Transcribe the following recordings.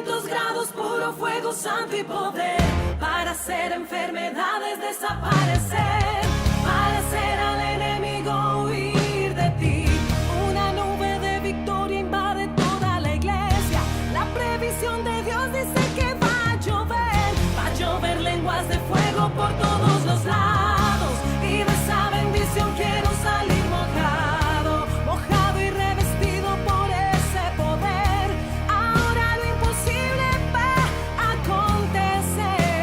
500 grados, puro fuego santo y poder, para hacer enfermedades desaparecer, para hacer al enemigo huir de ti. Una nube de victoria invade toda la iglesia. La previsión de Dios dice que va a llover lenguas de fuego por todos los lados. Y de esa bendición quiero salir mojado, mojado y revestido por ese poder. Ahora lo imposible va a acontecer.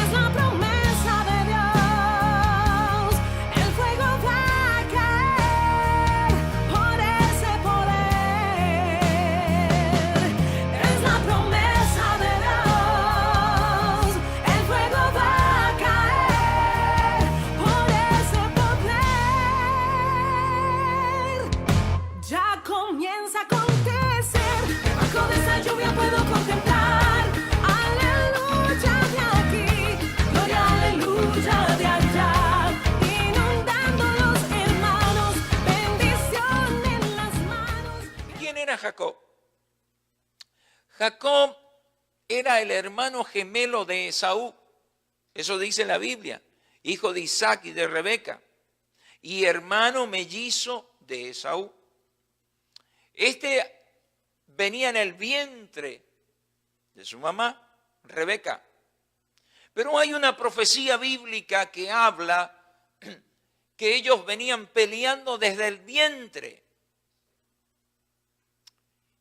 Es la promesa de Dios. El fuego va a caer por ese poder. Es la promesa de Dios. El fuego va a caer por ese poder. Ya comienza a acontecer. Debajo de esa lluvia puedo contemplar. Aleluya de aquí, gloria, aleluya de allá. Inundando los hermanos, bendición en las manos. ¿Quién era Jacob? Jacob era el hermano gemelo de Esaú. Eso dice la Biblia. Hijo de Isaac y de Rebeca. Y hermano mellizo de Esaú. Este venía en el vientre de su mamá, Rebeca. Pero hay una profecía bíblica que habla que ellos venían peleando desde el vientre.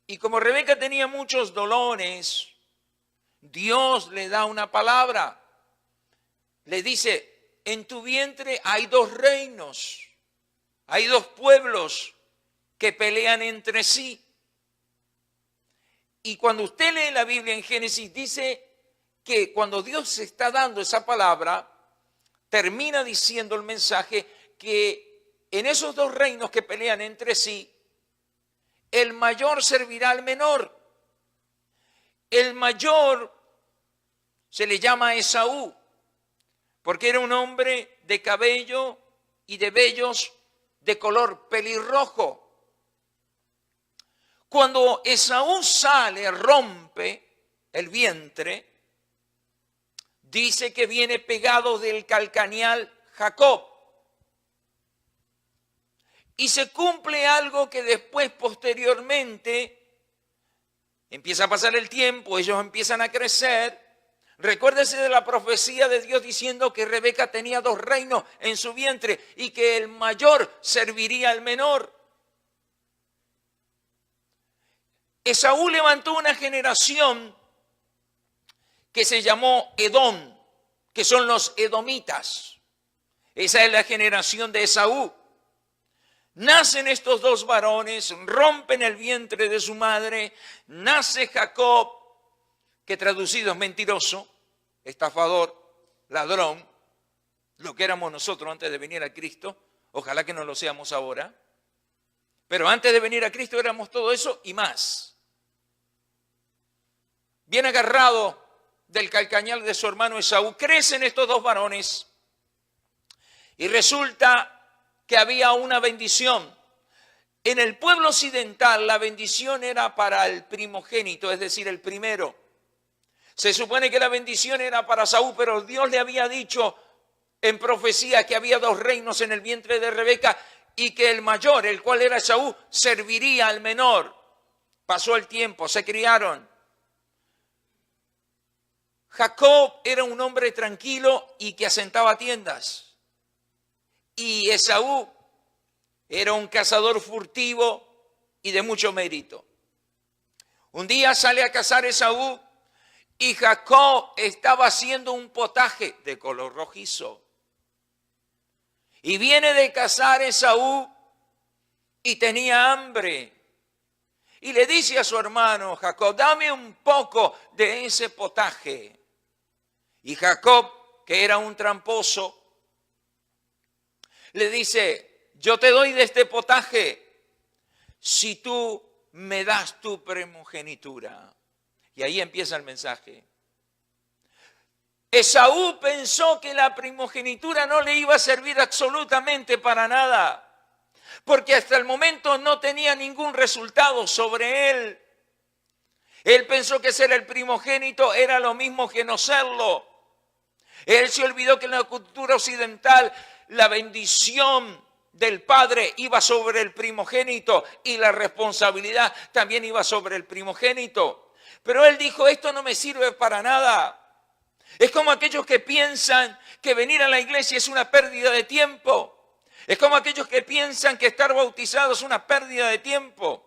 Y como Rebeca tenía muchos dolores, Dios le da una palabra. Le dice, en tu vientre hay dos reinos, hay dos pueblos que pelean entre sí. Y cuando usted lee la Biblia en Génesis, dice que cuando Dios está dando esa palabra, termina diciendo el mensaje que en esos dos reinos que pelean entre sí, el mayor servirá al menor. El mayor se le llama Esaú, porque era un hombre de cabello y de vellos de color pelirrojo. Cuando Esaú sale, rompe el vientre, dice que viene pegado del calcañal Jacob. Y se cumple algo que después, posteriormente, empieza a pasar el tiempo, ellos empiezan a crecer. Recuérdese de la profecía de Dios diciendo que Rebeca tenía dos reinos en su vientre y que el mayor serviría al menor. Esaú levantó una generación que se llamó Edom, que son los edomitas. Esa es la generación de Esaú. Nacen estos dos varones, rompen el vientre de su madre, nace Jacob, que traducido es mentiroso, estafador, ladrón, lo que éramos nosotros antes de venir a Cristo, ojalá que no lo seamos ahora, pero antes de venir a Cristo éramos todo eso y más. Bien agarrado del calcañal de su hermano Esaú, crecen estos dos varones y resulta que había una bendición. En el pueblo occidental la bendición era para el primogénito, es decir, el primero. Se supone que la bendición era para Saúl, pero Dios le había dicho en profecía que había dos reinos en el vientre de Rebeca y que el mayor, el cual era Saúl, serviría al menor. Pasó el tiempo, se criaron. Jacob era un hombre tranquilo y que asentaba tiendas. Y Esaú era un cazador furtivo y de mucho mérito. Un día sale a cazar Esaú y Jacob estaba haciendo un potaje de color rojizo. Y viene de cazar Esaú y tenía hambre. Y le dice a su hermano Jacob, dame un poco de ese potaje. Y Jacob, que era un tramposo, le dice, yo te doy de este potaje si tú me das tu primogenitura. Y ahí empieza el mensaje. Esaú pensó que la primogenitura no le iba a servir absolutamente para nada, porque hasta el momento no tenía ningún resultado sobre él. Él pensó que ser el primogénito era lo mismo que no serlo. Él se olvidó que en la cultura occidental la bendición del padre iba sobre el primogénito y la responsabilidad también iba sobre el primogénito. Pero él dijo, esto no me sirve para nada. Es como aquellos que piensan que venir a la iglesia es una pérdida de tiempo. Es como aquellos que piensan que estar bautizado es una pérdida de tiempo.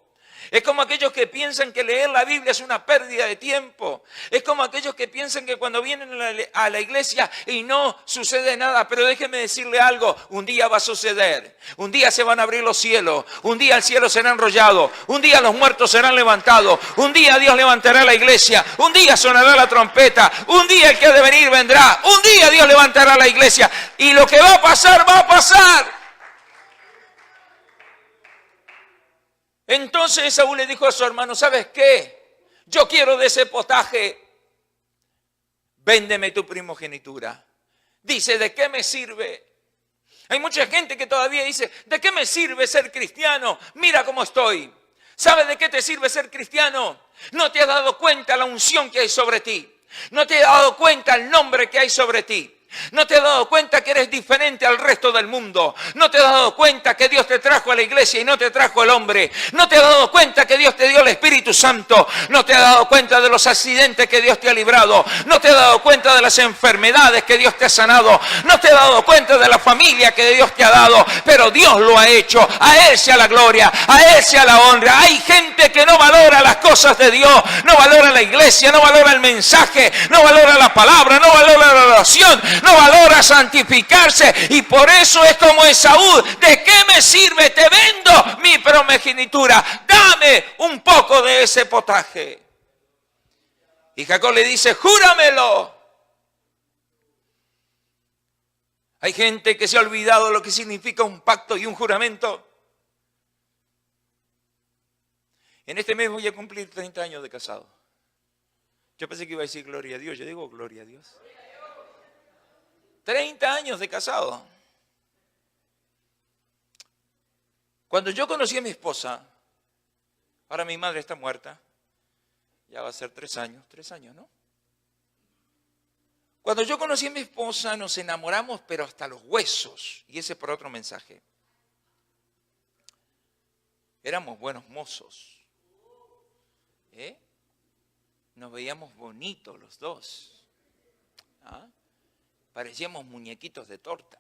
Es como aquellos que piensan que leer la Biblia es una pérdida de tiempo. Es como aquellos que piensan que cuando vienen a la iglesia y no sucede nada. Pero déjeme decirle algo, un día va a suceder. Un día se van a abrir los cielos. Un día el cielo será enrollado. Un día los muertos serán levantados. Un día Dios levantará la iglesia. Un día sonará la trompeta. Un día el que ha de venir vendrá. Un día Dios levantará la iglesia. Y lo que va a pasar, va a pasar. Entonces Esaú le dijo a su hermano, ¿sabes qué? Yo quiero de ese potaje, véndeme tu primogenitura. Dice, ¿de qué me sirve? Hay mucha gente que todavía dice, ¿de qué me sirve ser cristiano? Mira cómo estoy. ¿Sabes de qué te sirve ser cristiano? No te has dado cuenta la unción que hay sobre ti. No te has dado cuenta el nombre que hay sobre ti. No te has dado cuenta que eres diferente al resto del mundo. No te has dado cuenta que Dios te trajo a la iglesia y no te trajo el hombre. No te has dado cuenta que Dios te dio el Espíritu Santo. No te has dado cuenta de los accidentes que Dios te ha librado. No te has dado cuenta de las enfermedades que Dios te ha sanado. No te has dado cuenta de la familia que Dios te ha dado. Pero Dios lo ha hecho. A Él sea la gloria, a Él sea la honra. Hay gente que no valora las cosas de Dios. No valora la iglesia, no valora el mensaje, no valora la palabra, no valora la oración. No valora santificarse y por eso es como Esaú. ¿De qué me sirve? Te vendo mi primogenitura. Dame un poco de ese potaje. Y Jacob le dice, júramelo. Hay gente que se ha olvidado lo que significa un pacto y un juramento. En este mes voy a cumplir 30 años de casado. Yo pensé que iba a decir gloria a Dios. Yo digo gloria a Dios. 30 años de casado. Cuando yo conocí a mi esposa, ahora mi madre está muerta, ya va a ser 3 años, ¿no? Cuando yo conocí a mi esposa nos enamoramos, pero hasta los huesos, y ese es por otro mensaje. Éramos buenos mozos, nos veíamos bonitos los dos, ¿ah? Parecíamos muñequitos de torta.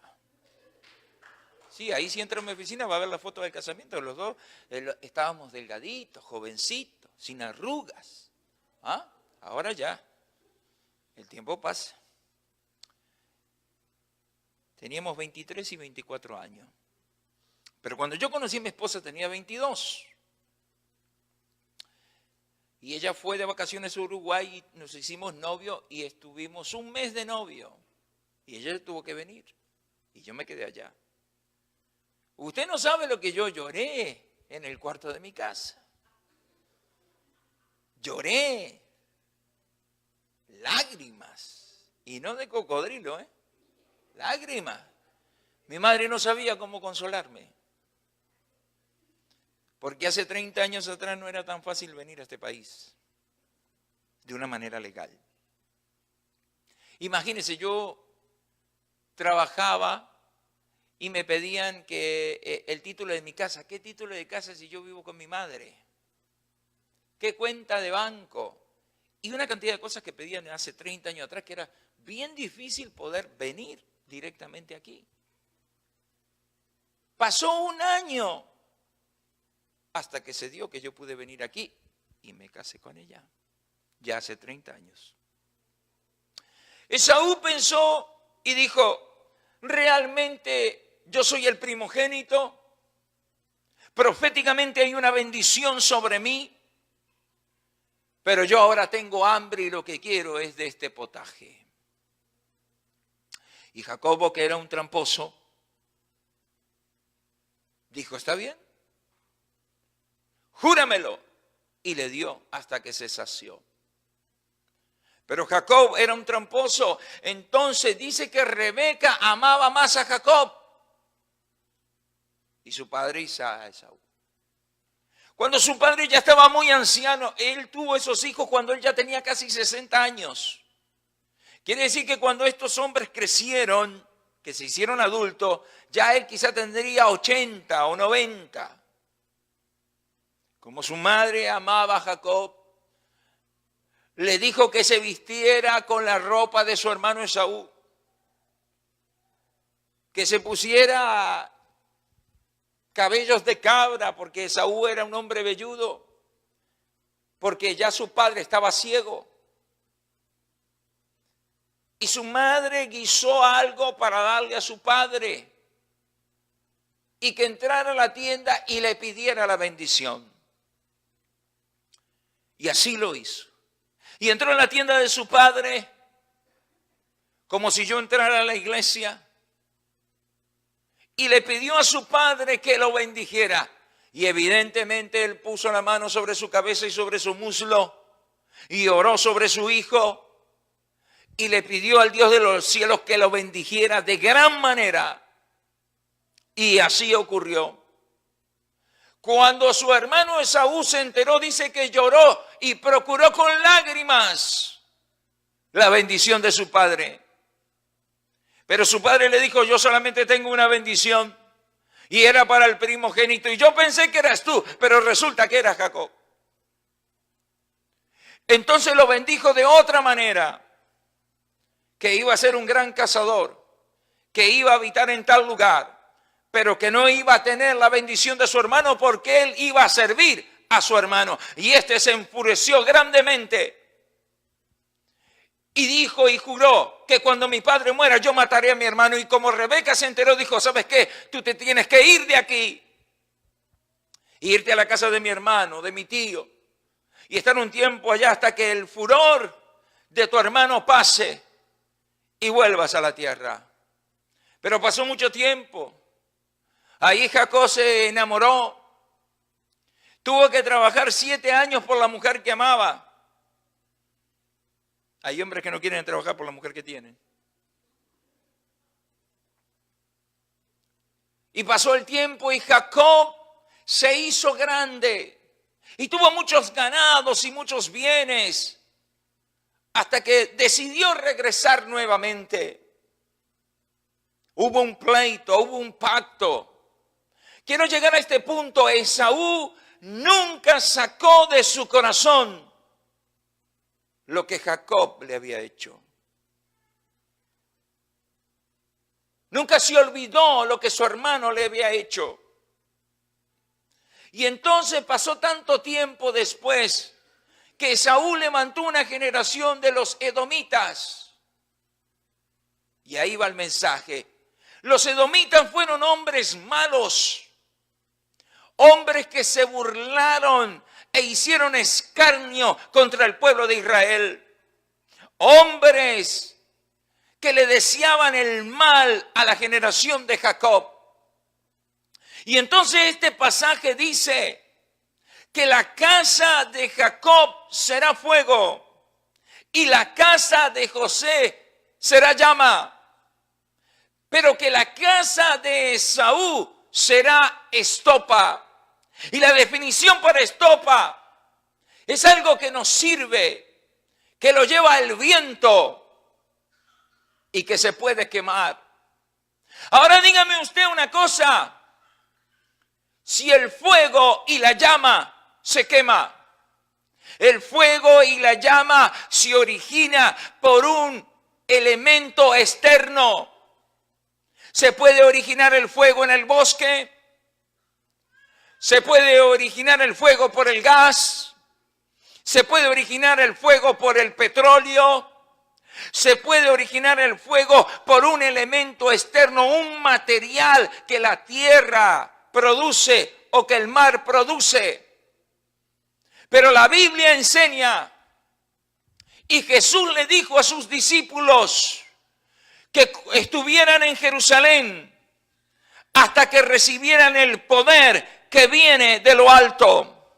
Sí, ahí si entra a mi oficina va a ver la foto del casamiento. Los dos estábamos delgaditos, jovencitos, sin arrugas. ¿Ah? Ahora ya, el tiempo pasa. Teníamos 23 y 24 años. Pero cuando yo conocí a mi esposa tenía 22. Y ella fue de vacaciones a Uruguay y nos hicimos novios y estuvimos un mes de novio. Y ella tuvo que venir. Y yo me quedé allá. Usted no sabe lo que yo lloré en el cuarto de mi casa. Lloré. Lágrimas. Y no de cocodrilo, lágrimas. Mi madre no sabía cómo consolarme. Porque hace 30 años atrás no era tan fácil venir a este país. De una manera legal. Imagínense, yo trabajaba y me pedían que el título de mi casa. ¿Qué título de casa si yo vivo con mi madre? ¿Qué cuenta de banco? Y una cantidad de cosas que pedían hace 30 años atrás que era bien difícil poder venir directamente aquí. Pasó un año hasta que se dio que yo pude venir aquí y me casé con ella. Ya hace 30 años. Esaú pensó y dijo, ¿realmente yo soy el primogénito? Proféticamente hay una bendición sobre mí, pero yo ahora tengo hambre y lo que quiero es de este potaje. Y Jacobo, que era un tramposo, dijo, está bien, júramelo. Y le dio hasta que se sació. Pero Jacob era un tramposo. Entonces dice que Rebeca amaba más a Jacob y su padre a Esaú. Cuando su padre ya estaba muy anciano, él tuvo esos hijos cuando él ya tenía casi 60 años. Quiere decir que cuando estos hombres crecieron, que se hicieron adultos, ya él quizá tendría 80 o 90. Como su madre amaba a Jacob, le dijo que se vistiera con la ropa de su hermano Esaú, que se pusiera cabellos de cabra, porque Esaú era un hombre velludo, porque ya su padre estaba ciego. Y su madre guisó algo para darle a su padre, y que entrara a la tienda y le pidiera la bendición. Y así lo hizo. Y entró en la tienda de su padre, como si yo entrara a la iglesia, y le pidió a su padre que lo bendijera. Y evidentemente él puso la mano sobre su cabeza y sobre su muslo, y oró sobre su hijo, y le pidió al Dios de los cielos que lo bendijera de gran manera. Y así ocurrió. Cuando su hermano Esaú se enteró, dice que lloró y procuró con lágrimas la bendición de su padre. Pero su padre le dijo: yo solamente tengo una bendición, y era para el primogénito. Y yo pensé que eras tú, pero resulta que era Jacob. Entonces lo bendijo de otra manera, que iba a ser un gran cazador, que iba a habitar en tal lugar, pero que no iba a tener la bendición de su hermano porque él iba a servir a su hermano. Y este se enfureció grandemente y dijo y juró que cuando mi padre muera yo mataré a mi hermano. Y como Rebeca se enteró, dijo: ¿sabes qué? Tú te tienes que ir de aquí, irte a la casa de mi hermano, de mi tío, y estar un tiempo allá hasta que el furor de tu hermano pase y vuelvas a la tierra. Pero pasó mucho tiempo. Ahí Jacob se enamoró. Tuvo que trabajar 7 años por la mujer que amaba. Hay hombres que no quieren trabajar por la mujer que tienen. Y pasó el tiempo y Jacob se hizo grande. Y tuvo muchos ganados y muchos bienes, hasta que decidió regresar nuevamente. Hubo un pleito, hubo un pacto. Quiero llegar a este punto. Esaú nunca sacó de su corazón lo que Jacob le había hecho. Nunca se olvidó lo que su hermano le había hecho. Y entonces pasó tanto tiempo después que Esaú levantó una generación de los edomitas. Y ahí va el mensaje. Los edomitas fueron hombres malos, hombres que se burlaron e hicieron escarnio contra el pueblo de Israel. Hombres que le deseaban el mal a la generación de Jacob. Y entonces este pasaje dice que la casa de Jacob será fuego y la casa de José será llama, pero que la casa de Esaú será estopa. Y la definición para estopa es algo que nos sirve, que lo lleva el viento y que se puede quemar. Ahora dígame usted una cosa: si el fuego y la llama se quema, el fuego y la llama se origina por un elemento externo. Se puede originar el fuego en el bosque, se puede originar el fuego por el gas, se puede originar el fuego por el petróleo, se puede originar el fuego por un elemento externo, un material que la tierra produce o que el mar produce. Pero la Biblia enseña, y Jesús le dijo a sus discípulos que estuvieran en Jerusalén hasta que recibieran el poder que viene de lo alto.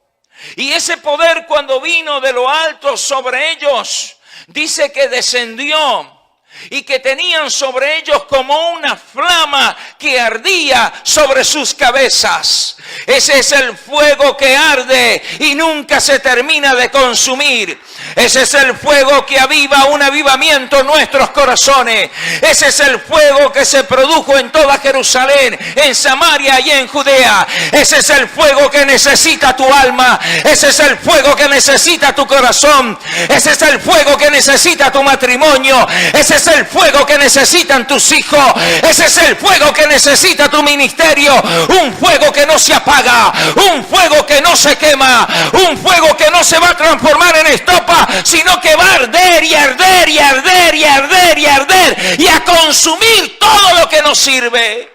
Y ese poder, cuando vino de lo alto sobre ellos, dice que descendió y que tenían sobre ellos como una flama que ardía sobre sus cabezas. Ese es el fuego que arde y nunca se termina de consumir. Ese es el fuego que aviva un avivamiento en nuestros corazones. Ese es el fuego que se produjo en toda Jerusalén, en Samaria y en Judea. Ese es el fuego que necesita tu alma. Ese es el fuego que necesita tu corazón. Ese es el fuego que necesita tu matrimonio. Ese es el fuego que necesitan tus hijos. Ese es el fuego que necesita tu ministerio. Un fuego que no se apaga. Un fuego que no se quema. Un fuego que no se va a transformar en estopa, sino que va a arder y arder y arder y arder y arder y a consumir todo lo que nos sirve.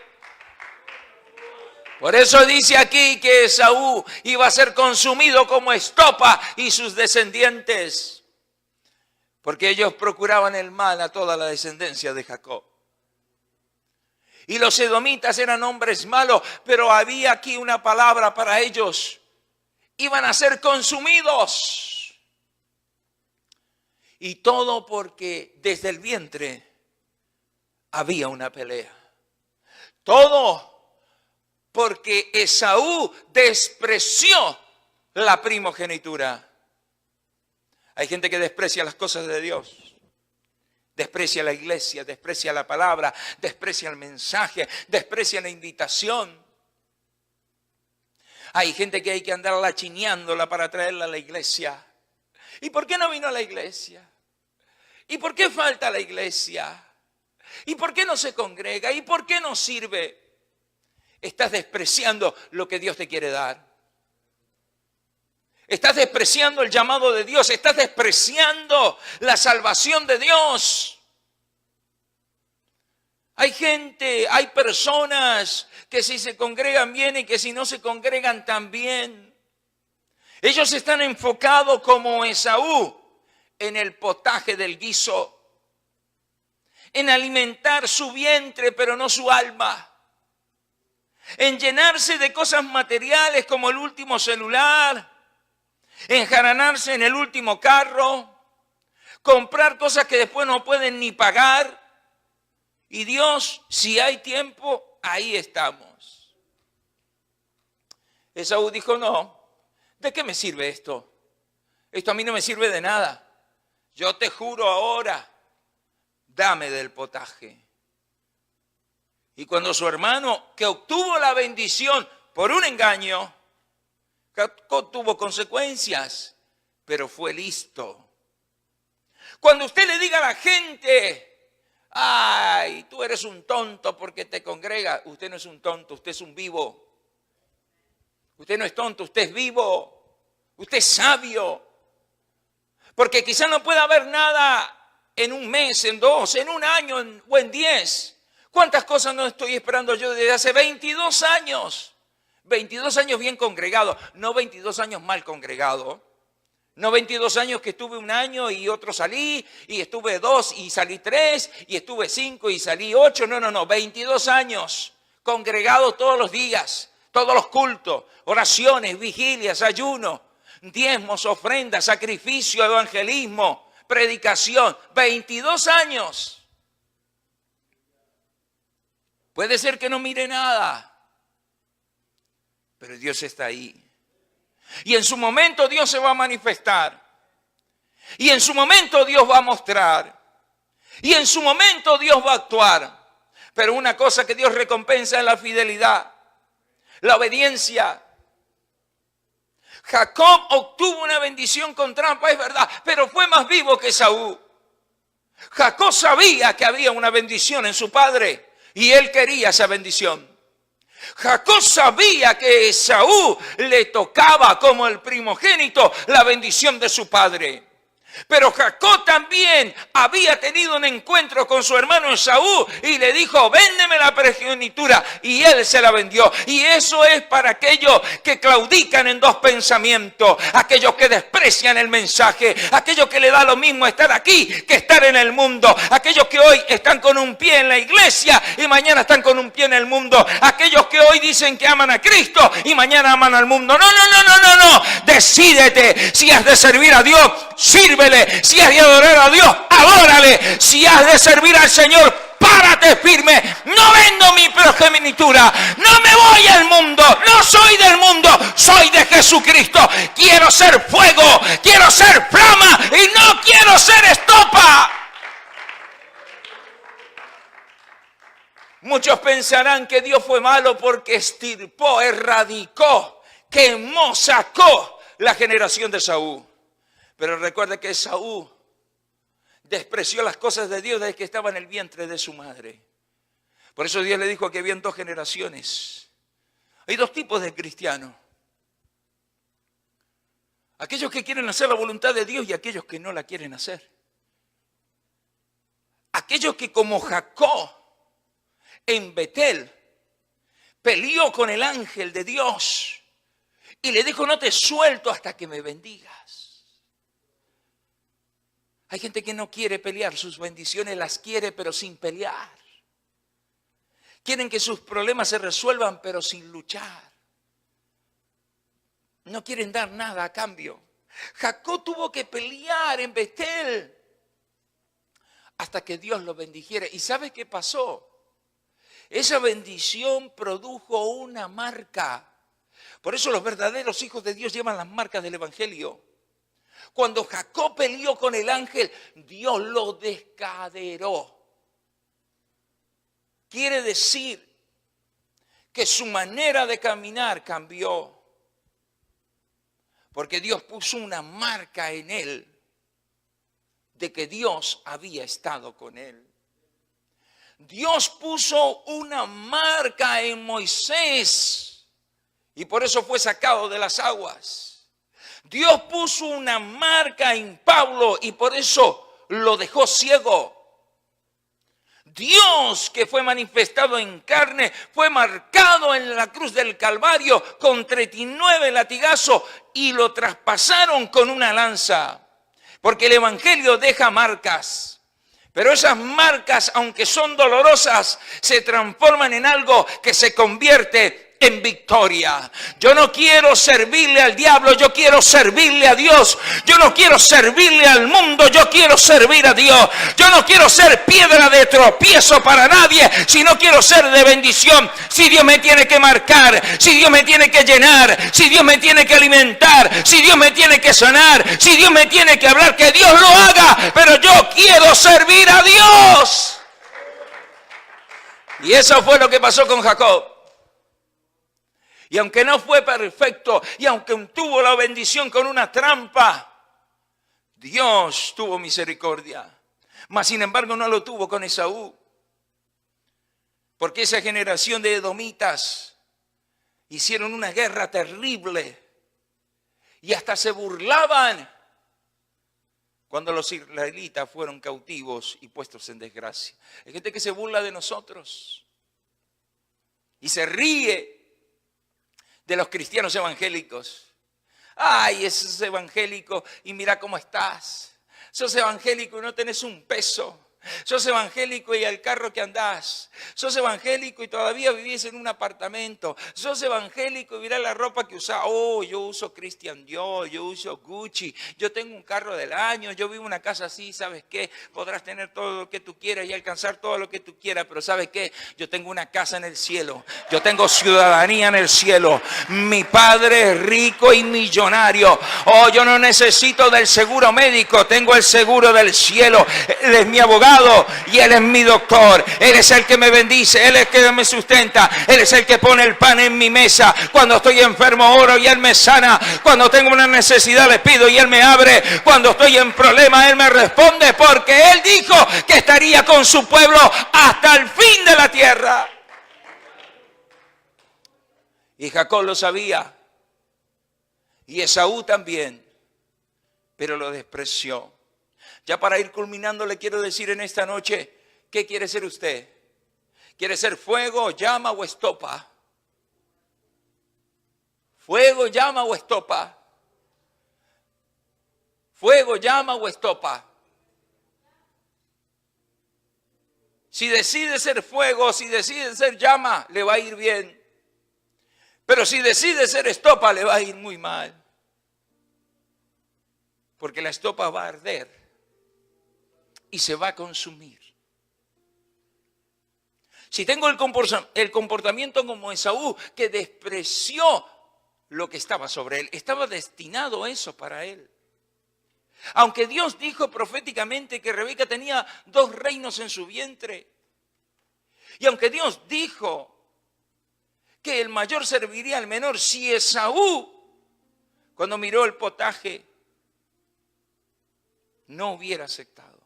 Por eso dice aquí que Esaú iba a ser consumido como estopa y sus descendientes, porque ellos procuraban el mal a toda la descendencia de Jacob. Y los edomitas eran hombres malos, pero había aquí una palabra para ellos: iban a ser consumidos. Y todo porque desde el vientre había una pelea. Todo porque Esaú despreció la primogenitura. Hay gente que desprecia las cosas de Dios. Desprecia la iglesia, desprecia la palabra, desprecia el mensaje, desprecia la invitación. Hay gente que hay que andarla chineándola para traerla a la iglesia. ¿Y por qué no vino a la iglesia? ¿Y por qué falta la iglesia? ¿Y por qué no se congrega? ¿Y por qué no sirve? Estás despreciando lo que Dios te quiere dar. Estás despreciando el llamado de Dios. Estás despreciando la salvación de Dios. Hay gente, hay personas que si se congregan bien y que si no se congregan también. Ellos están enfocados como Esaú en el potaje del guiso, en alimentar su vientre pero no su alma, en llenarse de cosas materiales como el último celular, enjaranarse en el último carro, comprar cosas que después no pueden ni pagar. Y Dios, si hay tiempo, ahí estamos. Esaú dijo: no, ¿de qué me sirve esto? Esto a mí no me sirve de nada. Yo te juro ahora, dame del potaje. Y cuando su hermano, que obtuvo la bendición por un engaño, tuvo consecuencias, pero fue listo. Cuando usted le diga a la gente: ay, tú eres un tonto porque te congregas. Usted no es un tonto, usted es un vivo. Usted no es tonto, usted es vivo. Usted es sabio. Porque quizá no pueda haber nada en un mes, en 2, en un año o en 10. ¿Cuántas cosas no estoy esperando yo desde hace 22 años? 22 años bien congregado, no 22 años mal congregado. No 22 años que estuve un año y otro salí, y estuve 2 y salí 3, y estuve 5 y salí 8. No, 22 años congregados todos los días, todos los cultos, oraciones, vigilias, ayuno, diezmos, ofrendas, sacrificio, evangelismo, predicación. 22 años. Puede ser que no mire nada, pero Dios está ahí. Y en su momento Dios se va a manifestar. Y en su momento Dios va a mostrar. Y en su momento Dios va a actuar. Pero una cosa que Dios recompensa es la fidelidad, la obediencia. Jacob obtuvo una bendición con trampa, es verdad, pero fue más vivo que Esaú. Jacob sabía que había una bendición en su padre y él quería esa bendición. Jacob sabía que Esaú le tocaba como el primogénito la bendición de su padre. Pero Jacob también había tenido un encuentro con su hermano Esaú y le dijo: véndeme la primogenitura, y él se la vendió. Y eso es para aquellos que claudican en dos pensamientos, aquellos que desprecian el mensaje, aquellos que le da lo mismo estar aquí que estar en el mundo, aquellos que hoy están con un pie en la iglesia y mañana están con un pie en el mundo, aquellos que hoy dicen que aman a Cristo y mañana aman al mundo. No, decídete. Si has de servir a Dios, sirve sírvele. Si has de adorar a Dios, adórale. Si has de servir al Señor, párate firme. No vendo mi primogenitura. No me voy al mundo. No soy del mundo. Soy de Jesucristo. Quiero ser fuego. Quiero ser flama. Y no quiero ser estopa. Muchos pensarán que Dios fue malo porque extirpó, erradicó, quemó, sacó la generación de Esaú. Pero recuerda que Esaú despreció las cosas de Dios desde que estaba en el vientre de su madre. Por eso Dios le dijo que habían 2 generaciones. Hay 2 tipos de cristianos. Aquellos que quieren hacer la voluntad de Dios y aquellos que no la quieren hacer. Aquellos que como Jacob en Betel peleó con el ángel de Dios y le dijo: no te suelto hasta que me bendigas. Hay gente que no quiere pelear, sus bendiciones las quiere pero sin pelear. Quieren que sus problemas se resuelvan pero sin luchar. No quieren dar nada a cambio. Jacob tuvo que pelear en Betel hasta que Dios lo bendijera. ¿Y sabe qué pasó? Esa bendición produjo una marca. Por eso los verdaderos hijos de Dios llevan las marcas del Evangelio. Cuando Jacob peleó con el ángel, Dios lo descaderó. Quiere decir que su manera de caminar cambió. Porque Dios puso una marca en él de que Dios había estado con él. Dios puso una marca en Moisés y por eso fue sacado de las aguas. Dios puso una marca en Pablo y por eso lo dejó ciego. Dios, que fue manifestado en carne, fue marcado en la cruz del Calvario con 39 latigazos y lo traspasaron con una lanza. Porque el Evangelio deja marcas. Pero esas marcas, aunque son dolorosas, se transforman en algo que se convierte en victoria. Yo no quiero servirle al diablo, yo quiero servirle a Dios. Yo no quiero servirle al mundo, yo quiero servir a Dios. Yo no quiero ser piedra de tropiezo para nadie, sino quiero ser de bendición. Si Dios me tiene que marcar, si Dios me tiene que llenar, si Dios me tiene que alimentar, si Dios me tiene que sanar, si Dios me tiene que hablar, que Dios lo haga. Pero yo quiero servir a Dios. Y eso fue lo que pasó con Jacob. Y aunque no fue perfecto, y aunque tuvo la bendición con una trampa, Dios tuvo misericordia. Mas sin embargo no lo tuvo con Esaú. Porque esa generación de edomitas hicieron una guerra terrible. Y hasta se burlaban cuando los israelitas fueron cautivos y puestos en desgracia. Hay gente que se burla de nosotros y se ríe de los cristianos evangélicos. Ay, sos evangélico y mira cómo estás. Sos evangélico y no tenés un peso. Sos evangélico y el carro que andás. Sos evangélico y todavía vivís en un apartamento. Sos evangélico y mirá la ropa que usás. Oh, yo uso Christian Dior, yo uso Gucci. Yo tengo un carro del año, yo vivo en una casa así. ¿Sabes qué? Podrás tener todo lo que tú quieras y alcanzar todo lo que tú quieras. Pero ¿sabes qué? Yo tengo una casa en el cielo. Yo tengo ciudadanía en el cielo. Mi padre es rico y millonario. Oh, yo no necesito del seguro médico. Tengo el seguro del cielo. Él es mi abogado. Y Él es mi doctor. Él es el que me bendice. Él es el que me sustenta. Él es el que pone el pan en mi mesa. Cuando estoy enfermo oro y Él me sana. Cuando tengo una necesidad le pido y Él me abre. Cuando estoy en problema Él me responde, porque Él dijo que estaría con su pueblo hasta el fin de la tierra. Y Jacob lo sabía. Y Esaú también. Pero lo despreció. Ya para ir culminando le quiero decir en esta noche, ¿qué quiere ser usted? ¿Quiere ser fuego, llama o estopa? ¿Fuego, llama o estopa? ¿Fuego, llama o estopa? Si decide ser fuego, si decide ser llama, le va a ir bien. Pero si decide ser estopa, le va a ir muy mal. porque la estopa va a arder y se va a consumir. Si tengo el comportamiento como Esaú, que despreció lo que estaba sobre él, estaba destinado eso para él. Aunque Dios dijo proféticamente que Rebeca tenía 2 reinos en su vientre, y aunque Dios dijo que el mayor serviría al menor, si Esaú, cuando miró el potaje, no hubiera aceptado,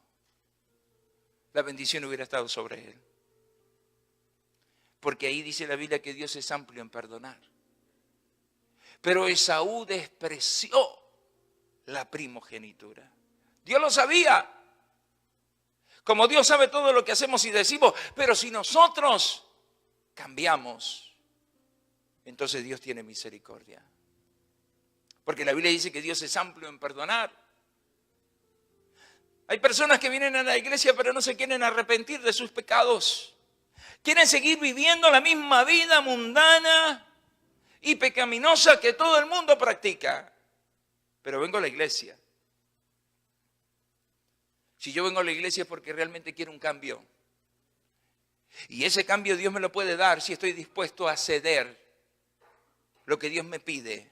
la bendición hubiera estado sobre él. Porque ahí dice la Biblia que Dios es amplio en perdonar. Pero Esaú despreció la primogenitura. Dios lo sabía. Como Dios sabe todo lo que hacemos y decimos, pero si nosotros cambiamos, entonces Dios tiene misericordia. Porque la Biblia dice que Dios es amplio en perdonar. Hay personas que vienen a la iglesia pero no se quieren arrepentir de sus pecados. Quieren seguir viviendo la misma vida mundana y pecaminosa que todo el mundo practica. Pero vengo a la iglesia. Si yo vengo a la iglesia es porque realmente quiero un cambio. Y ese cambio Dios me lo puede dar si estoy dispuesto a ceder lo que Dios me pide.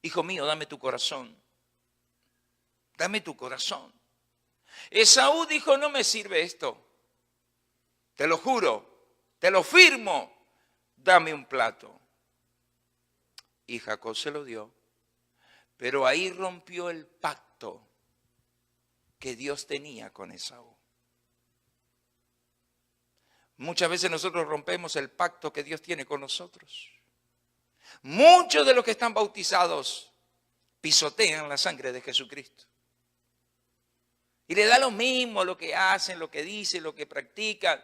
Hijo mío, dame tu corazón. Dame tu corazón. Esaú dijo, no me sirve esto. Te lo juro, te lo firmo. Dame un plato. Y Jacob se lo dio. Pero ahí rompió el pacto que Dios tenía con Esaú. Muchas veces nosotros rompemos el pacto que Dios tiene con nosotros. Muchos de los que están bautizados pisotean la sangre de Jesucristo. Y le da lo mismo lo que hacen, lo que dicen, lo que practican.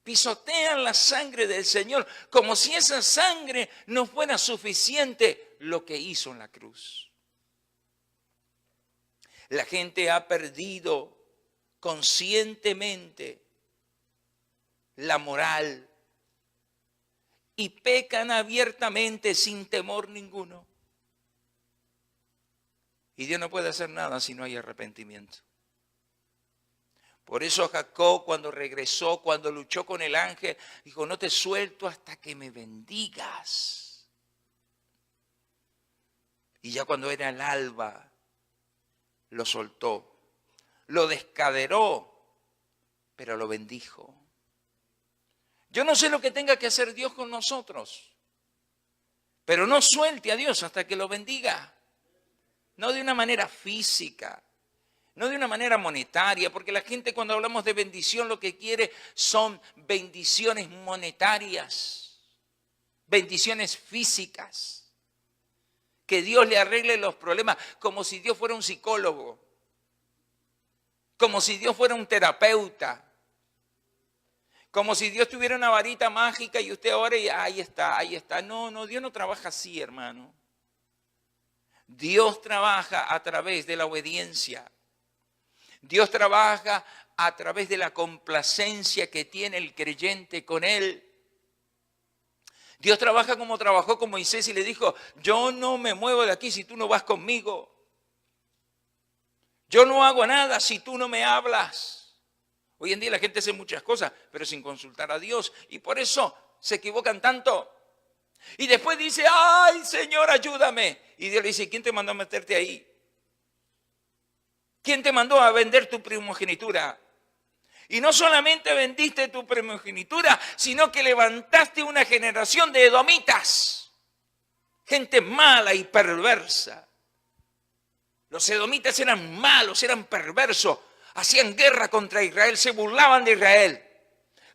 Pisotean la sangre del Señor como si esa sangre no fuera suficiente lo que hizo en la cruz. La gente ha perdido conscientemente la moral y pecan abiertamente sin temor ninguno. Y Dios no puede hacer nada si no hay arrepentimiento. Por eso Jacob, cuando regresó, cuando luchó con el ángel, dijo, no te suelto hasta que me bendigas. Y ya cuando era el alba, lo soltó, lo descaderó, pero lo bendijo. Yo no sé lo que tenga que hacer Dios con nosotros, pero no suelte a Dios hasta que lo bendiga. No de una manera física, no de una manera monetaria, porque la gente cuando hablamos de bendición lo que quiere son bendiciones monetarias, bendiciones físicas. Que Dios le arregle los problemas como si Dios fuera un psicólogo, como si Dios fuera un terapeuta, como si Dios tuviera una varita mágica y usted ora y ahí está, ahí está. No, Dios no trabaja así, hermano. Dios trabaja a través de la obediencia. Dios trabaja a través de la complacencia que tiene el creyente con Él. Dios trabaja como trabajó con Moisés y le dijo, yo no me muevo de aquí si tú no vas conmigo. Yo no hago nada si tú no me hablas. Hoy en día la gente hace muchas cosas, pero sin consultar a Dios. Y por eso se equivocan tanto. Y después dice, ay Señor, ayúdame. Y Dios le dice, ¿quién te mandó a meterte ahí? ¿Quién te mandó a vender tu primogenitura? Y no solamente vendiste tu primogenitura, sino que levantaste una generación de edomitas. Gente mala y perversa. Los edomitas eran malos, eran perversos. Hacían guerra contra Israel, se burlaban de Israel.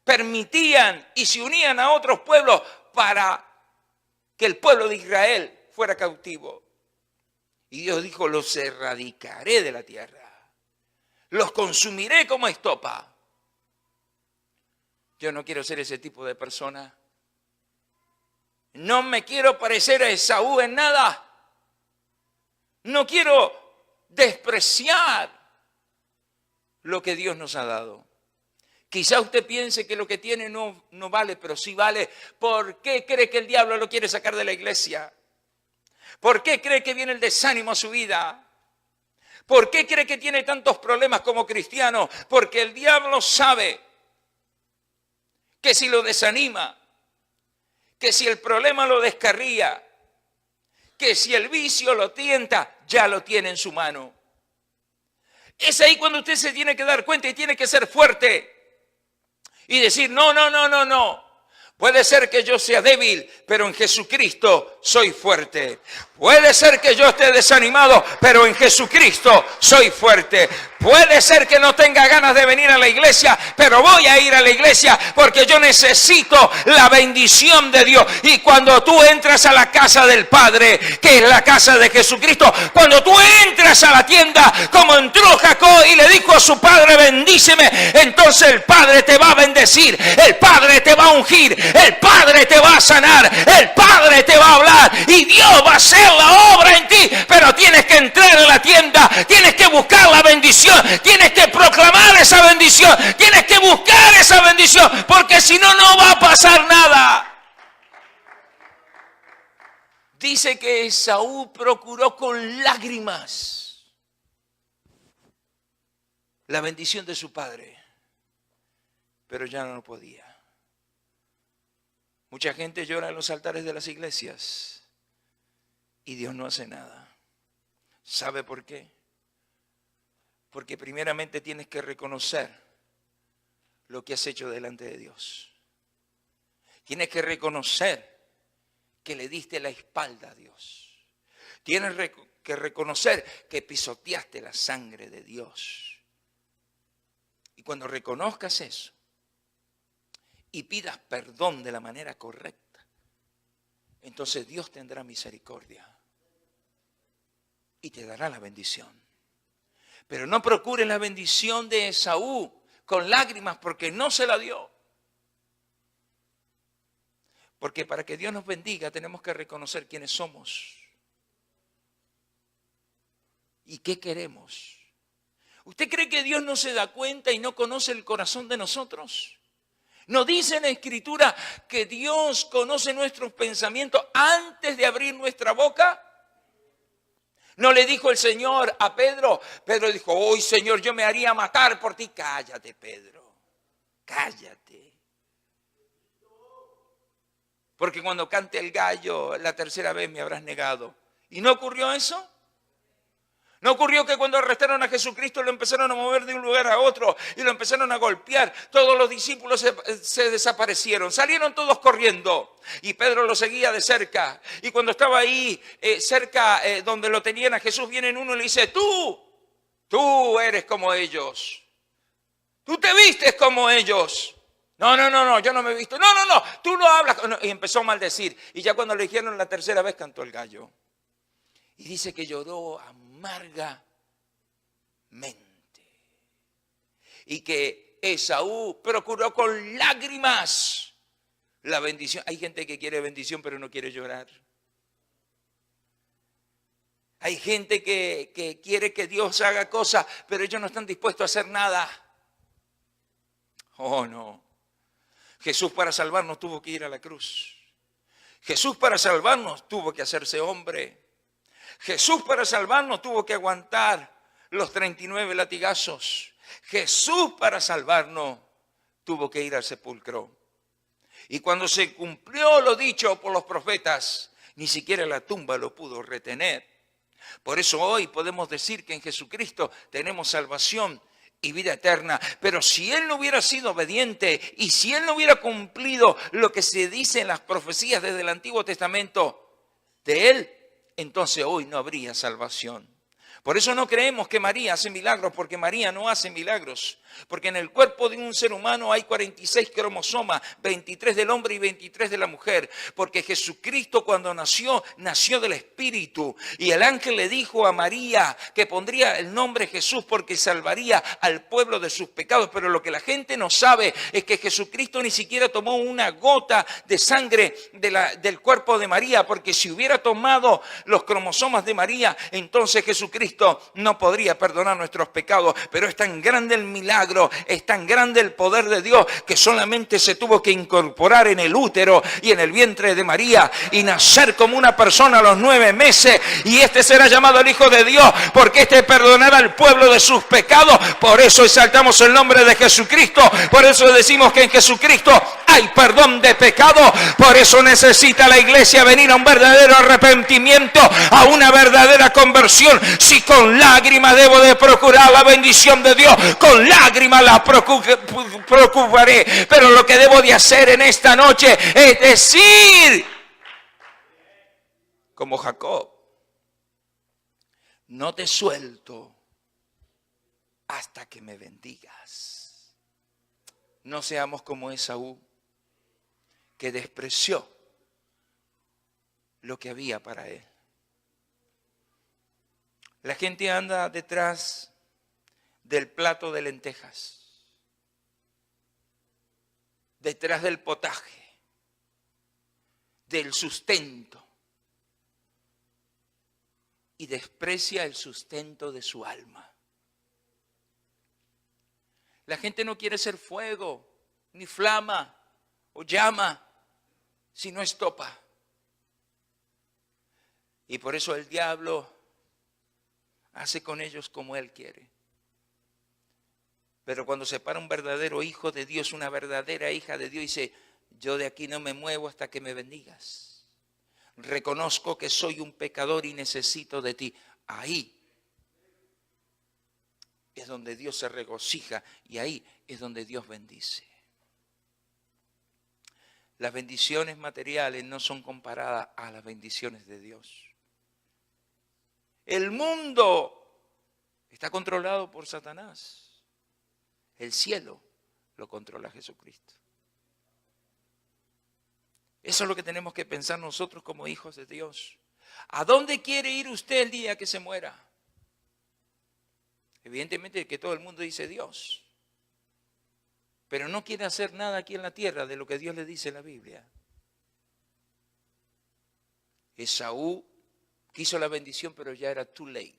Permitían y se unían a otros pueblos para que el pueblo de Israel fuera cautivo. Y Dios dijo, los erradicaré de la tierra. Los consumiré como estopa. Yo no quiero ser ese tipo de persona. No me quiero parecer a Esaú en nada. No quiero despreciar lo que Dios nos ha dado. Quizá usted piense que lo que tiene no vale, pero sí vale. ¿Por qué cree que el diablo lo quiere sacar de la iglesia? ¿Por qué cree que viene el desánimo a su vida? ¿Por qué cree que tiene tantos problemas como cristiano? Porque el diablo sabe que si lo desanima, que si el problema lo descarría, que si el vicio lo tienta, ya lo tiene en su mano. Es ahí cuando usted se tiene que dar cuenta y tiene que ser fuerte y decir, no. Puede ser que yo sea débil, pero en Jesucristo soy fuerte. Puede ser que yo esté desanimado, pero en Jesucristo soy fuerte. Puede ser que no tenga ganas de venir a la iglesia, pero voy a ir a la iglesia porque yo necesito la bendición de Dios. Y cuando tú entras a la casa del Padre, que es la casa de Jesucristo, cuando tú entras a la tienda, como entró Jacob y le dijo a su padre, bendíceme, entonces el Padre te va a bendecir, el Padre te va a ungir, el Padre te va a sanar, el Padre te va a hablar y Dios va a hacer la obra en ti, pero tienes que entrar en la tienda, tienes que buscar la bendición, tienes que proclamar esa bendición, tienes que buscar esa bendición, porque si no, no va a pasar nada. Dice que Esaú procuró con lágrimas la bendición de su padre, pero ya no podía. Mucha gente llora en los altares de las iglesias y Dios no hace nada. ¿Sabe por qué? Porque primeramente tienes que reconocer lo que has hecho delante de Dios. Tienes que reconocer que le diste la espalda a Dios. Tienes que reconocer que pisoteaste la sangre de Dios. Y cuando reconozcas eso y pidas perdón de la manera correcta, entonces Dios tendrá misericordia y te dará la bendición. Pero no procures la bendición de Esaú con lágrimas porque no se la dio. Porque para que Dios nos bendiga tenemos que reconocer quiénes somos y qué queremos. ¿Usted cree que Dios no se da cuenta y no conoce el corazón de nosotros? ¿No dice en la Escritura que Dios conoce nuestros pensamientos antes de abrir nuestra boca? ¿No le dijo el Señor a Pedro? Pedro dijo, hoy Señor, yo me haría matar por ti. Cállate, Pedro, cállate. Porque cuando cante el gallo, la tercera vez me habrás negado. ¿Y no ocurrió eso? ¿No ocurrió que cuando arrestaron a Jesucristo lo empezaron a mover de un lugar a otro y lo empezaron a golpear? Todos los discípulos se desaparecieron, salieron todos corriendo y Pedro lo seguía de cerca. Y cuando estaba ahí cerca donde lo tenían a Jesús, viene uno y le dice, tú eres como ellos, tú te vistes como ellos. No, yo no me he visto. No, tú no hablas. Y empezó a maldecir. Y ya cuando le dijeron la tercera vez cantó el gallo. Y dice que lloró amargamente. Y que Esaú procuró con lágrimas la bendición. Hay gente que quiere bendición pero no quiere llorar. Hay gente que quiere que Dios haga cosas, pero ellos no están dispuestos a hacer nada. Oh, no. Jesús para salvarnos tuvo que ir a la cruz. Jesús para salvarnos tuvo que hacerse hombre. Jesús para salvarnos tuvo que aguantar los 39 latigazos. Jesús para salvarnos tuvo que ir al sepulcro. Y cuando se cumplió lo dicho por los profetas, ni siquiera la tumba lo pudo retener. Por eso hoy podemos decir que en Jesucristo tenemos salvación y vida eterna. Pero si Él no hubiera sido obediente y si Él no hubiera cumplido lo que se dice en las profecías desde el Antiguo Testamento de Él, entonces hoy no habría salvación. Por eso no creemos que María hace milagros, porque María no hace milagros. Porque en el cuerpo de un ser humano hay 46 cromosomas, 23 del hombre y 23 de la mujer. Porque Jesucristo cuando nació del Espíritu. Y el ángel le dijo a María que pondría el nombre Jesús porque salvaría al pueblo de sus pecados. Pero lo que la gente no sabe es que Jesucristo ni siquiera tomó una gota de sangre del cuerpo de María. Porque si hubiera tomado los cromosomas de María, entonces Jesucristo Jesucristo no podría perdonar nuestros pecados, pero es tan grande el milagro, es tan grande el poder de Dios que solamente se tuvo que incorporar en el útero y en el vientre de María y nacer como una persona a los 9 meses, y este será llamado el Hijo de Dios, porque este perdonará al pueblo de sus pecados. Por eso exaltamos el nombre de Jesucristo, por eso decimos que en Jesucristo hay perdón de pecado. Por eso necesita la iglesia venir a un verdadero arrepentimiento, a una verdadera conversión. Si con lágrimas debo de procurar la bendición de Dios, con lágrimas la procuraré, pero lo que debo de hacer en esta noche es decir, como Jacob: no te suelto hasta que me bendigas. No seamos como Esaú, que despreció lo que había para él. La gente anda detrás del plato de lentejas, detrás del potaje, del sustento, y desprecia el sustento de su alma. La gente no quiere ser fuego, ni flama o llama, sino estopa. Y por eso el diablo hace con ellos como él quiere. Pero cuando se para un verdadero hijo de Dios, una verdadera hija de Dios, dice: yo de aquí no me muevo hasta que me bendigas. Reconozco que soy un pecador y necesito de ti. Ahí es donde Dios se regocija y ahí es donde Dios bendice. Las bendiciones materiales no son comparadas a las bendiciones de Dios. El mundo está controlado por Satanás. El cielo lo controla Jesucristo. Eso es lo que tenemos que pensar nosotros como hijos de Dios. ¿A dónde quiere ir usted el día que se muera? Evidentemente que todo el mundo dice Dios, pero no quiere hacer nada aquí en la tierra de lo que Dios le dice en la Biblia. Esaú quiso la bendición, pero ya era too late.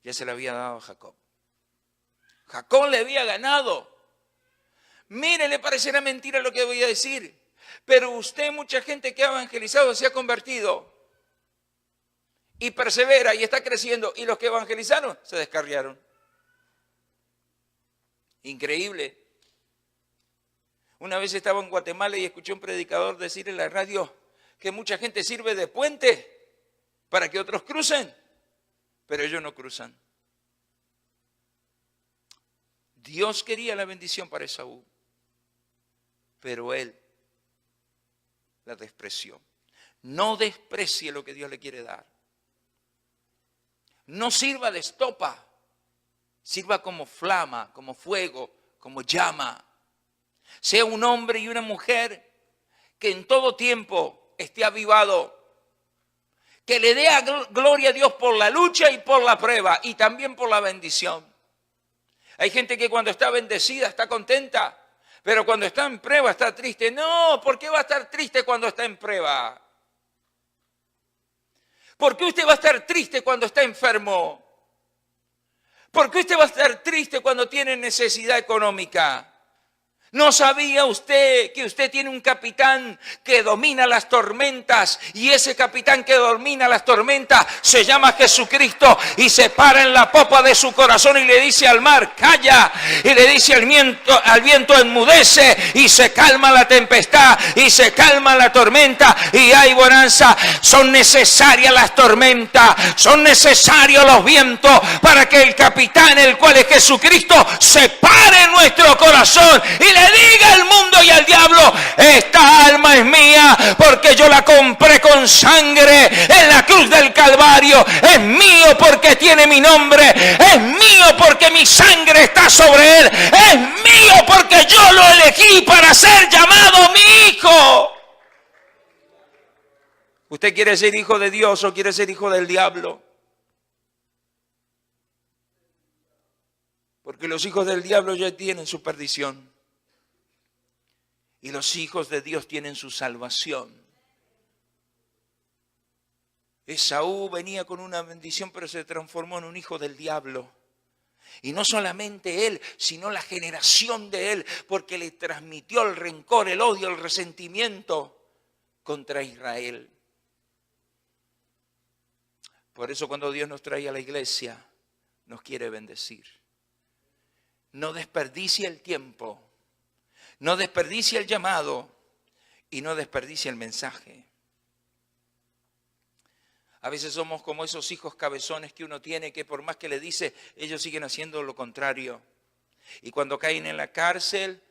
Ya se la había dado a Jacob. Jacob le había ganado. Mire, le parecerá mentira lo que voy a decir, pero usted, mucha gente que ha evangelizado se ha convertido y persevera y está creciendo, y los que evangelizaron se descarriaron. Increíble. Una vez estaba en Guatemala y escuché a un predicador decir en la radio que mucha gente sirve de puente para que otros crucen, pero ellos no cruzan. Dios quería la bendición para Esaú, pero él la despreció. No desprecie lo que Dios le quiere dar. No sirva de estopa, sirva como flama, como fuego, como llama. Sea un hombre y una mujer que en todo tiempo esté avivado, que le dé gloria a Dios por la lucha y por la prueba y también por la bendición. Hay gente que cuando está bendecida está contenta, pero cuando está en prueba está triste. No, ¿por qué va a estar triste cuando está en prueba? ¿Por qué usted va a estar triste cuando está enfermo? ¿Por qué usted va a estar triste cuando tiene necesidad económica? ¿No sabía usted que usted tiene un capitán que domina las tormentas? Y ese capitán que domina las tormentas se llama Jesucristo, y se para en la popa de su corazón y le dice al mar: calla, y le dice al viento enmudece, y se calma la tempestad y se calma la tormenta y hay bonanza. Son necesarias las tormentas, son necesarios los vientos para que el capitán, el cual es Jesucristo, se pare en nuestro corazón y le diga al mundo y al diablo: esta alma es mía porque yo la compré con sangre en la cruz del Calvario. Es mío porque tiene mi nombre, es mío porque mi sangre está sobre él, es mío porque yo lo elegí para ser llamado mi hijo. ¿Usted quiere ser hijo de Dios o quiere ser hijo del diablo? Porque los hijos del diablo ya tienen su perdición y los hijos de Dios tienen su salvación. Esaú venía con una bendición, pero se transformó en un hijo del diablo. Y no solamente él, sino la generación de él, porque le transmitió el rencor, el odio, el resentimiento contra Israel. Por eso cuando Dios nos trae a la iglesia, nos quiere bendecir. No desperdicie el tiempo, no desperdicie el llamado y no desperdicie el mensaje. A veces somos como esos hijos cabezones que uno tiene, que por más que le dice, ellos siguen haciendo lo contrario. Y cuando caen en la cárcel,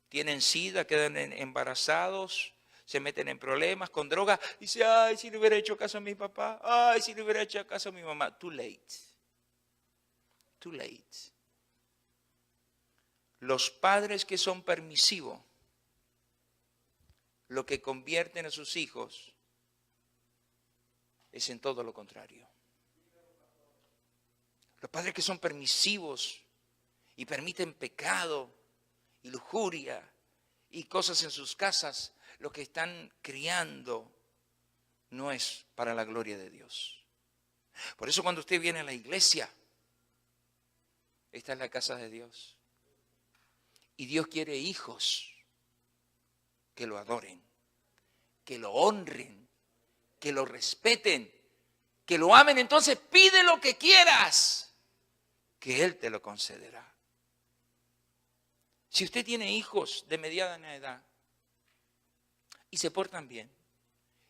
tienen sida, quedan embarazados, se meten en problemas con drogas. Dice, ay, si le hubiera hecho caso a mi papá, ay, si le hubiera hecho caso a mi mamá. Too late. Too late. Los padres que son permisivos, lo que convierten a sus hijos es en todo lo contrario. Los padres que son permisivos y permiten pecado y lujuria y cosas en sus casas, lo que están criando no es para la gloria de Dios. Por eso cuando usted viene a la iglesia, esta es la casa de Dios. Y Dios quiere hijos que lo adoren, que lo honren, que lo respeten, que lo amen. Entonces pide lo que quieras, que Él te lo concederá. Si usted tiene hijos de mediana edad y se portan bien,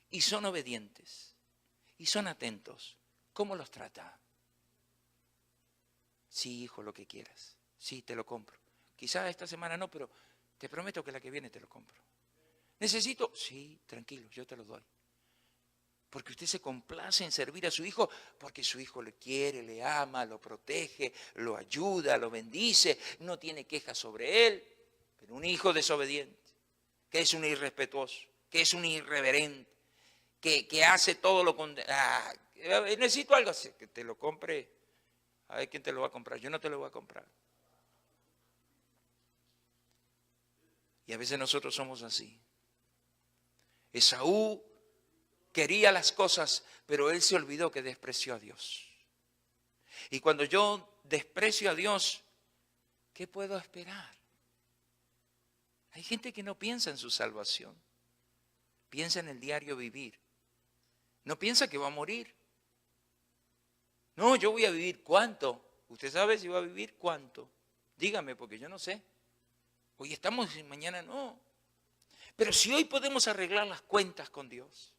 y son obedientes, y son atentos, ¿cómo los trata? Sí, hijo, lo que quieras. Sí, te lo compro. Quizás esta semana no, pero te prometo que la que viene te lo compro. ¿Necesito? Sí, tranquilo, yo te lo doy. Porque usted se complace en servir a su hijo, porque su hijo le quiere, le ama, lo protege, lo ayuda, lo bendice, no tiene quejas sobre él. Pero un hijo desobediente, que es un irrespetuoso, que es un irreverente, que hace todo lo contrario. Necesito algo así, que te lo compre. A ver quién te lo va a comprar. Yo no te lo voy a comprar. Y a veces nosotros somos así. Esaú quería las cosas, pero él se olvidó que despreció a Dios. Y cuando yo desprecio a Dios, ¿qué puedo esperar? Hay gente que no piensa en su salvación. Piensa en el diario vivir. No piensa que va a morir. No, yo voy a vivir ¿cuánto? ¿Usted sabe si va a vivir cuánto? Dígame, porque yo no sé. Hoy estamos y mañana no. Pero si hoy podemos arreglar las cuentas con Dios,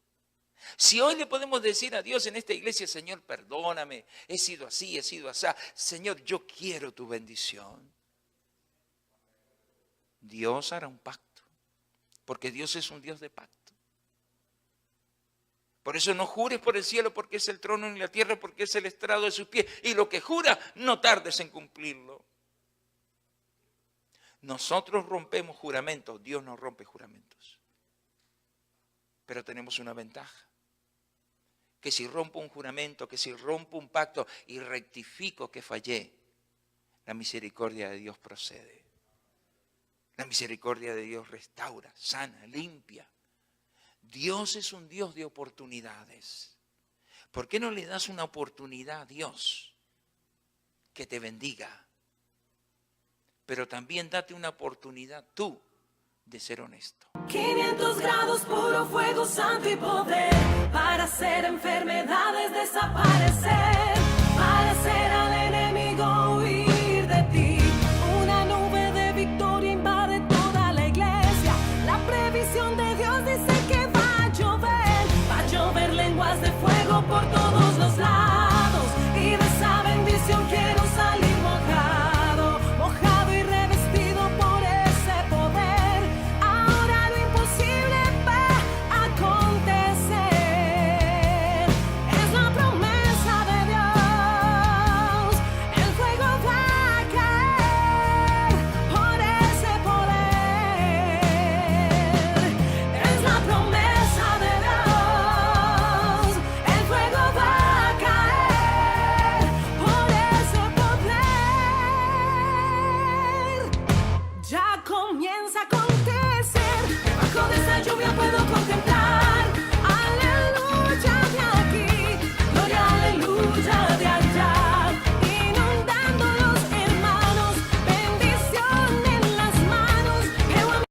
si hoy le podemos decir a Dios en esta iglesia, Señor, perdóname, he sido así, he sido así. Señor, yo quiero tu bendición. Dios hará un pacto, porque Dios es un Dios de pacto. Por eso no jures por el cielo, porque es el trono, ni la tierra, porque es el estrado de sus pies. Y lo que jura, no tardes en cumplirlo. Nosotros rompemos juramentos, Dios no rompe juramentos. Pero tenemos una ventaja. Que si rompo un juramento, que si rompo un pacto y rectifico que fallé, la misericordia de Dios procede. La misericordia de Dios restaura, sana, limpia. Dios es un Dios de oportunidades. ¿Por qué no le das una oportunidad a Dios que te bendiga? Pero también date una oportunidad tú de ser honesto. 500 grados, puro fuego, santo y poder, para hacer enfermedades desaparecer, para hacer al enemigo huir de ti. Una nube de victoria invade toda la iglesia. La previsión de Dios dice que va a llover lenguas de fuego por todos los lados. Y de esa bendición quiero salir mojado, mojado y revestido por ese poder. Ahora lo imposible va a acontecer. Es la promesa de Dios. El fuego va a caer por ese poder. Es la promesa de Dios. El fuego va a caer por ese poder. Ya comienza a acontecer. Debajo de esa lluvia puedo contemplar